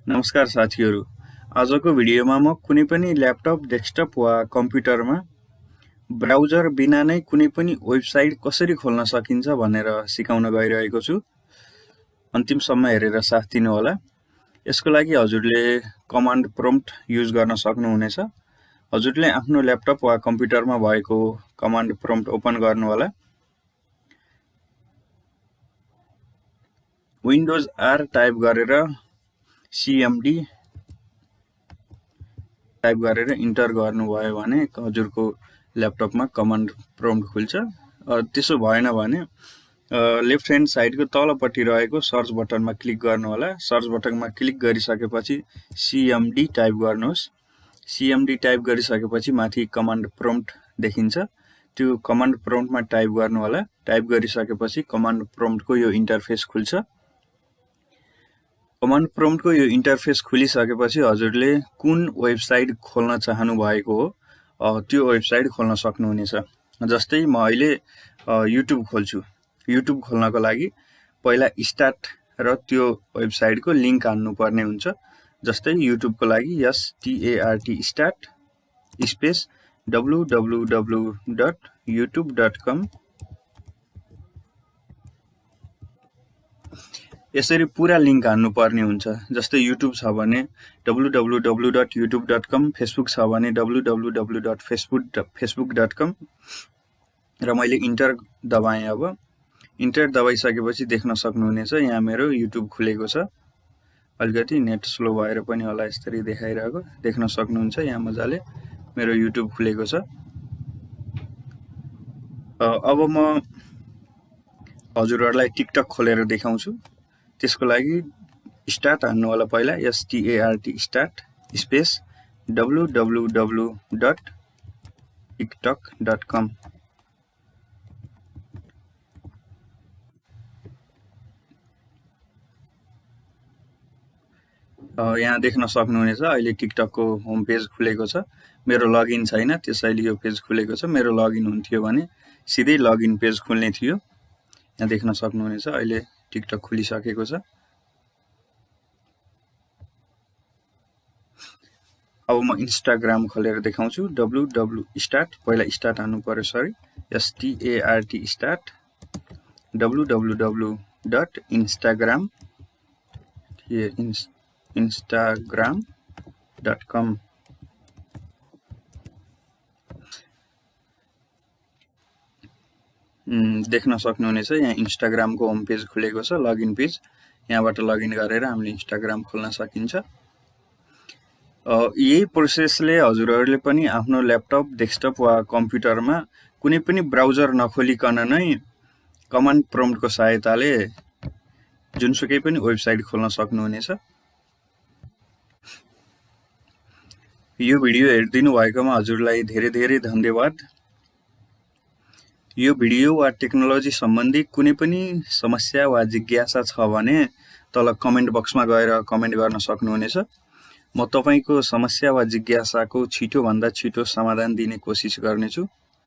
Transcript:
नमस्कार साथीहरू। आजको भिडियोमा म कुनै पनि ल्यापटप, डेस्कटप वा कम्प्युटरमा ब्राउजर बिना नै कुनै पनि वेबसाइट कसरी खोल्न सकिन्छ भनेर सिकाउन गइरहेको छु। अन्तिमसम्म हेरेर साथ दिनु होला। यसको लागि हजुरले कमान्ड प्रम्प्ट युज गर्न सक्नुहुनेछ। हजुरले आफ्नो ल्यापटप वा कम्प्युटरमा भएको कमान्ड प्रम्प्ट ओपन गर्नु होला। विन्डोज आर टाइप गरेर CMD टाइप गरेर इन्टर गर्नुभयो भने हजुरको ल्यापटपमा कमान्ड प्रम्प्ट खुल्छ। त्यसो भएन भने लेफ्ट ह्यान्ड साइडको तलपट्टि रहेको सर्च बटनमा क्लिक गर्नु होला। सर्च बटनमा क्लिक गरिसकेपछि CMD टाइप गर्नुहोस्। CMD टाइप गरिसकेपछि माथि कमान्ड प्रम्प्ट देखिन्छ। त्यो कमान्ड प्रम्प्टमा टाइप गर्नु होला। टाइप गरिसकेपछि कमान्ड प्रम्प्टको यो इन्टरफेस खुल्छ। कमान्ड प्रम्प्टको यो इन्टरफेस खुलिसकेपछि हजुरले कुन वेबसाइट खोल्न चाहनु भएको हो त्यो वेबसाइट खोल्न सक्नुहुनेछ। जस्तै म अहिले युट्युब खोल्छु। युट्युब खोल्नको लागि पहिला स्टार्ट र त्यो वेबसाइटको लिंक हान्नुपर्ने हुन्छ। जस्तै युट्युबको लागि START स्टार्ट स्पेस www.youtube.com यसरी पुरा लिंक हान्नुपर्ने हुन्छ। जस्तै युट्युब छ भने www.youtube.com, फेसबुक छ भने www.facebook.com र मैले इन्टर दबाएँ। अब इन्टर दबाइसकेपछि देख्न सक्नुहुनेछ यहाँ मेरो युट्युब खुलेको छ। अलिकति नेट स्लो भएर पनि होला यसरी देखाइरहेको देख्न सक्नुहुन्छ। यहाँ मजाले मेरो युट्युब खुलेको छ। अब म हजुरहरुलाई टिकटक खोलेर देखाउँछु। त्यसको लागि स्टार्ट हान्नु होला। पहिला START स्टार्ट स्पेस www.tiktok.com यहाँ देख्न सक्नुहुनेछ अहिले टिकटकको होम पेज खुलेको छ। मेरो लगइन छैन त्यसैले यो पेज खुलेको छ। मेरो लगइन हुन्थ्यो भने सिधै लगइन पेज खुल्ने थियो। यहाँ देख्न सक्नुहुनेछ अहिले टिकटक खुलिसकेको छ। अब म इन्स्टाग्राम खोलेर देखाउँछु। स्टार्ट पहिला स्टार्ट हान्नु पर्यो। सरी START स्टार्ट www.instagram.com देख्न सक्नुहुनेछ यहाँ इन्स्टाग्रामको होम पेज खुलेको छ, लगइन पेज। यहाँबाट लगइन गरेर हामीले इन्स्टाग्राम खोल्न सकिन्छ। यही प्रोसेसले हजुरहरुले पनि आफ्नो ल्यापटप, डेस्कटप वा कम्प्युटरमा कुनै पनि ब्राउजर नखोलिकन नै कमान्ड प्रम्प्टको सहायताले जुनसुकै पनि वेबसाइट खोल्न सक्नुहुनेछ। यो भिडियो हेरिदिनु भएकोमा हजुरलाई धेरै धेरै धन्यवाद। यो भिडियो वा टेक्नोलोजी सम्बन्धी कुनै पनि समस्या वा जिज्ञासा छ भने तल कमेन्ट बक्समा गएर कमेन्ट गर्न सक्नुहुनेछ। म तपाईको समस्या वा जिज्ञासाको छिटो भन्दा छिटो समाधान दिने कोसिस गर्नेछु।